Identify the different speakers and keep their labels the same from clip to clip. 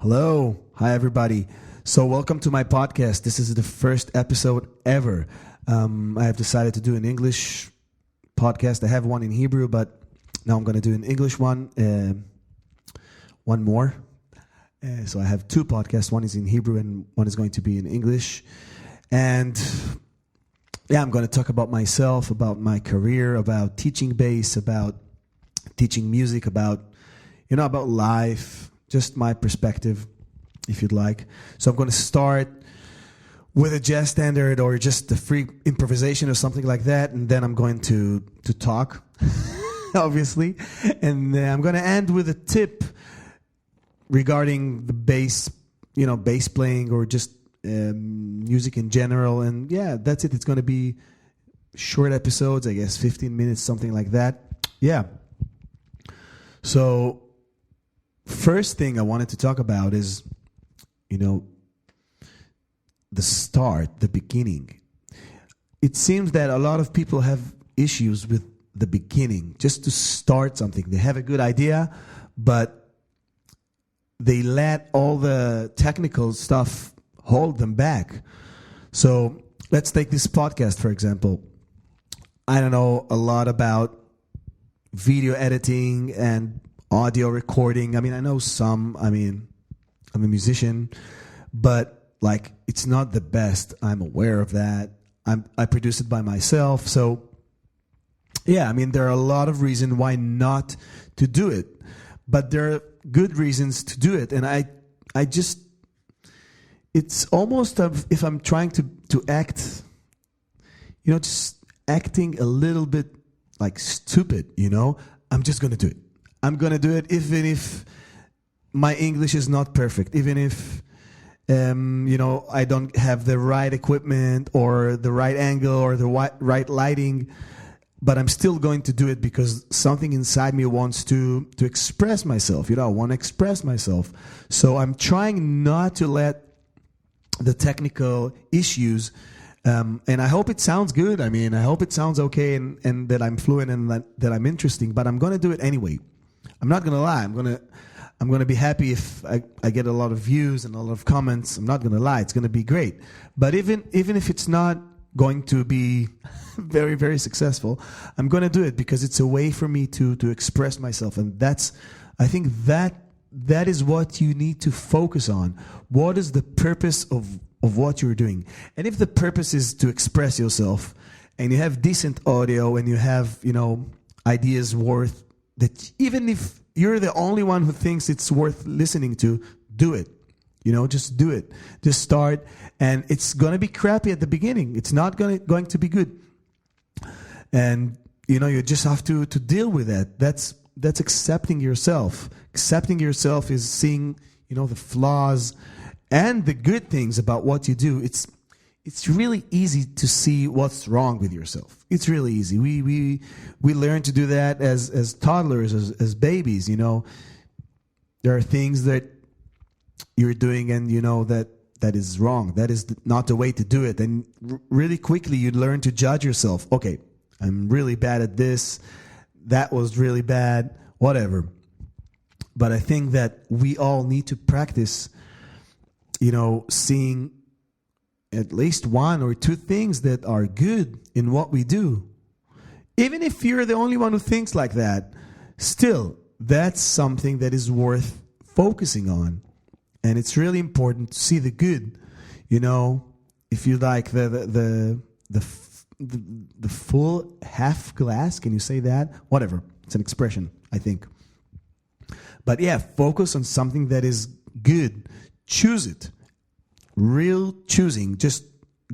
Speaker 1: Hello. Hi, everybody. So welcome to my podcast. This is the first episode ever. I have decided to do an English podcast. I have one in Hebrew, but now I'm going to do an English one. One more. So I have two podcasts. One is in Hebrew and one is going to be in English. And yeah, I'm going to talk about myself, about my career, about teaching bass, about teaching music, about life, just my perspective, if you'd like. So I'm going to start with a jazz standard or just a free improvisation or something like that, and then I'm going to talk, obviously, and I'm going to end with a tip regarding the bass, bass playing or just music in general. And yeah, that's it. It's going to be short episodes, I guess, 15 minutes, something like that. Yeah. So first thing I wanted to talk about is, the start, the beginning. It seems that a lot of people have issues with the beginning, just to start something. They have a good idea, but they let all the technical stuff hold them back. So let's take this podcast, for example. I don't know a lot about video editing and audio recording. I mean, I know some. I mean, I'm a musician, but it's not the best. I'm aware of that. I produce it by myself. So yeah, I mean, there are a lot of reasons why not to do it, but there are good reasons to do it. And I just, it's almost if I'm trying to act, just acting a little bit stupid, I'm just going to do it. I'm going to do it even if my English is not perfect, even if I don't have the right equipment or the right angle or the right lighting, but I'm still going to do it because something inside me wants to express myself. I want to express myself. So I'm trying not to let the technical issues, and I hope it sounds good. I mean, I hope it sounds okay and that I'm fluent and that I'm interesting, but I'm going to do it anyway. I'm not going to lie. I'm going to be happy if I get a lot of views and a lot of comments. I'm not going to lie. It's going to be great. But even if it's not going to be very, very successful, I'm going to do it because it's a way for me to express myself. And I think that is what you need to focus on. What is the purpose of what you're doing? And if the purpose is to express yourself and you have decent audio and you have, ideas worth that, even if you're the only one who thinks it's worth listening to, do it. Just do it. Just start. And it's going to be crappy at the beginning. It's not going to be good. And, you just have to deal with that. That's accepting yourself. Accepting yourself is seeing, the flaws and the good things about what you do. It's really easy to see what's wrong with yourself. It's really easy. We learn to do that as toddlers, as babies. There are things that you're doing and that is wrong. That is not the way to do it. And really quickly you learn to judge yourself. Okay, I'm really bad at this. That was really bad. Whatever. But I think that we all need to practice, seeing at least one or two things that are good in what we do. Even if you're the only one who thinks like that, still, that's something that is worth focusing on. And it's really important to see the good. If you like the full half glass, can you say that? Whatever. It's an expression, I think. But yeah, focus on something that is good. Choose it. Real choosing. Just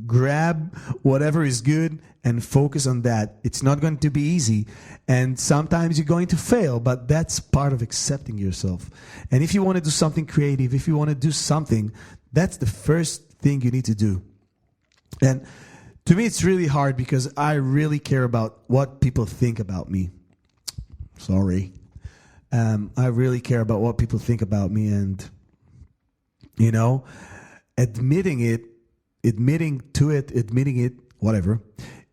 Speaker 1: grab whatever is good and focus on that. It's not going to be easy, and sometimes you're going to fail, but that's part of accepting yourself. And if you want to do something creative, if you want to do something, that's the first thing you need to do. And to me, it's really hard because I really care about what people think about me. Sorry. I really care about what people think about me, and admitting it, whatever,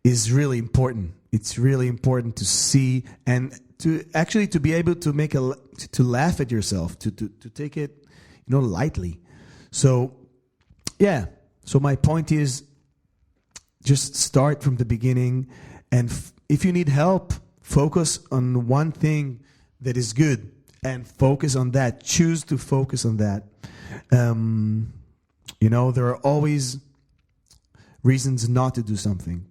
Speaker 1: is really important. It's really important to see and to actually to be able to to laugh at yourself, to take it, lightly. So, yeah. So my point is, just start from the beginning, and if you need help, focus on one thing that is good and focus on that. Choose to focus on that. There are always reasons not to do something.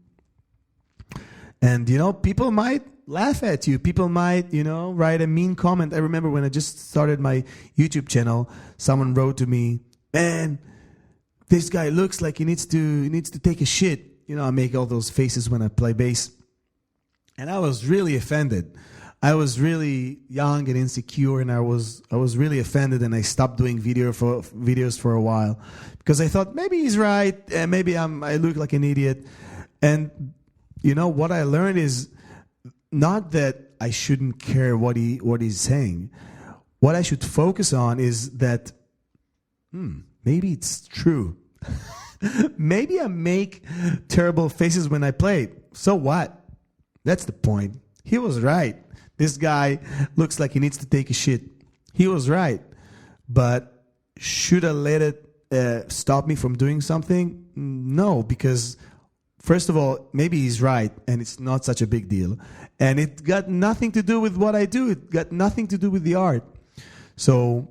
Speaker 1: And, people might laugh at you. People might, write a mean comment. I remember when I just started my YouTube channel, someone wrote to me, "Man, this guy looks like he needs to take a shit." I make all those faces when I play bass. And I was really offended. I was really young and insecure, and I was really offended, and I stopped doing videos for a while because I thought maybe he's right, and maybe I look like an idiot. And what I learned is not that I shouldn't care what he's saying. What I should focus on is that maybe it's true. Maybe I make terrible faces when I play. So what? That's the point. He was right. This guy looks like he needs to take a shit. He was right. But should I let it stop me from doing something? No, because first of all, maybe he's right and it's not such a big deal. And it got nothing to do with what I do. It got nothing to do with the art. So,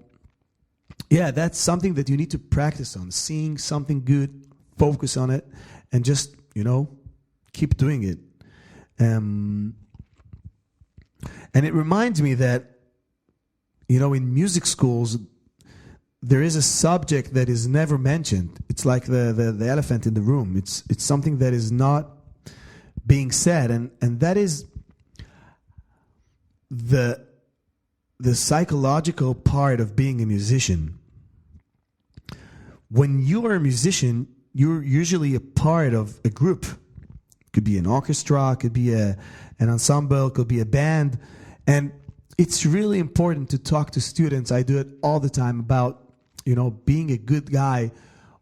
Speaker 1: yeah, that's something that you need to practice on. Seeing something good, focus on it, and just, keep doing it. And it reminds me that, in music schools, there is a subject that is never mentioned. It's like the elephant in the room. It's something that is not being said, and that is the psychological part of being a musician. When you are a musician, you're usually a part of a group. It could be an orchestra, it could be an ensemble, it could be a band. And it's really important to talk to students. I do it all the time about, being a good guy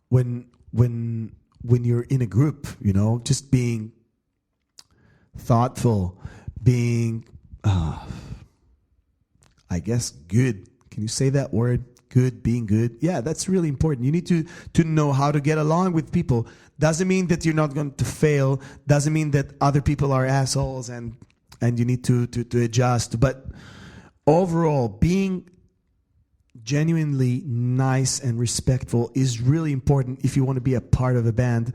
Speaker 1: when you're in a group, just being thoughtful, being, I guess, good. Can you say that word? Good, being good. Yeah, that's really important. You need to know how to get along with people. Doesn't mean that you're not going to fail. Doesn't mean that other people are assholes and you need to adjust. But overall, being genuinely nice and respectful is really important if you want to be a part of a band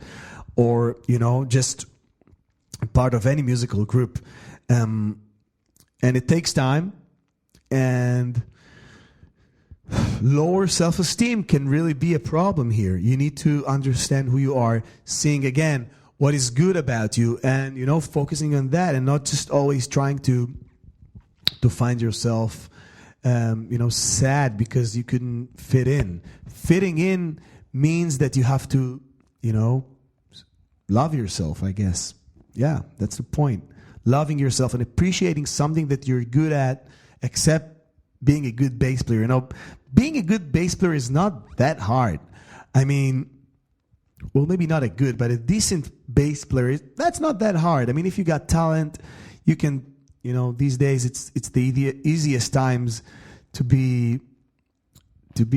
Speaker 1: or, just part of any musical group. And it takes time. And lower self-esteem can really be a problem here. You need to understand who you are, seeing again what is good about you, and focusing on that, and not just always trying to find yourself sad because you couldn't fit in. Fitting in means that you have to love yourself, I guess. Yeah, that's the point. Loving yourself and appreciating something that you're good at, except being a good bass player. Being a good bass player is not that hard. I mean, well, maybe not a good, but a decent bass player, that's not that hard. I mean, if you got talent, you can, these days it's the easiest times to be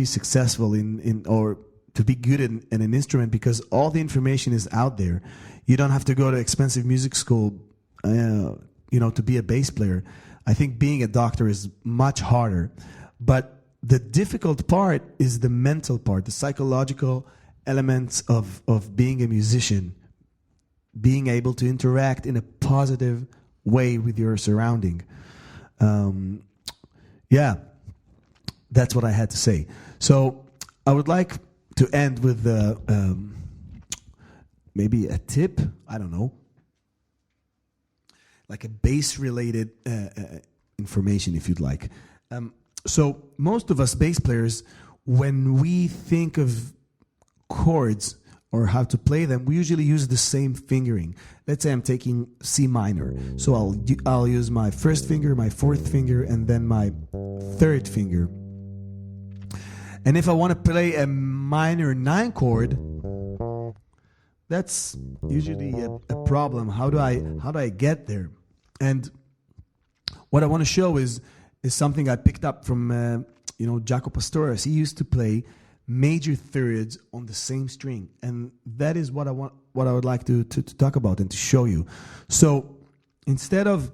Speaker 1: successful in or to be good in an instrument, because all the information is out there. You don't have to go to expensive music school, to be a bass player. I think being a doctor is much harder. But the difficult part is the mental part, the psychological elements of being a musician, being able to interact in a positive way with your surrounding. That's what I had to say. So I would like to end with maybe a tip. I don't know. Like a bass-related information, if you'd like. So most of us bass players, when we think of chords or how to play them, we usually use the same fingering. Let's say I'm taking C minor. So I'll use my first finger, my fourth finger, and then my third finger. And if I want to play a minor 9 chord, that's usually a problem. How do I get there? And what I want to show is something I picked up from Jaco Pastorius. He used to play major thirds on the same string, and that is what I would like to talk about and to show you. So instead of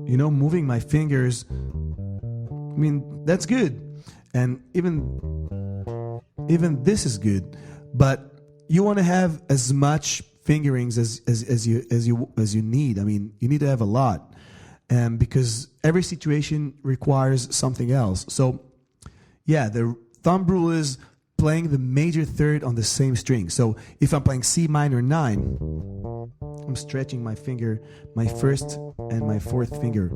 Speaker 1: moving my fingers mean, that's good. And even this is good. But you want to have as much fingerings as you need. I mean, you need to have a lot. Because every situation requires something else. So, yeah, the thumb rule is playing the major third on the same string. So if I'm playing C minor 9, I'm stretching my finger, my first and my fourth finger.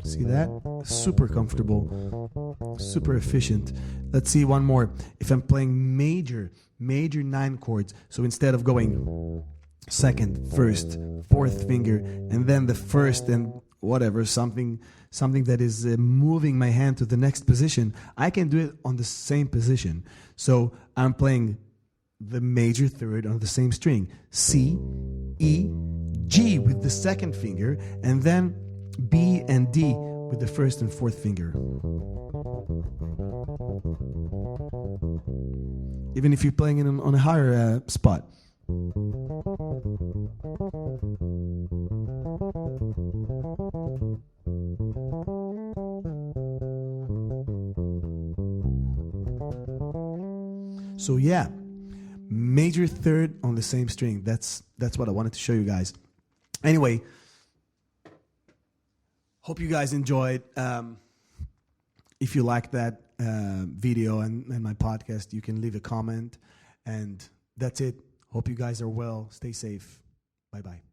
Speaker 1: See that? Super comfortable, super efficient. Let's see one more. If I'm playing major 9 chords, so instead of going second, first, fourth finger, and then the first and whatever, something that is moving my hand to the next position, I can do it on the same position. So I'm playing the major third on the same string, C, E, G with the second finger, and then B and D with the first and fourth finger. Even if you're playing it on a higher spot. So yeah, major third on the same string. That's what I wanted to show you guys. Anyway, hope you guys enjoyed. If you like that video and my podcast, you can leave a comment. And that's it. Hope you guys are well. Stay safe. Bye-bye.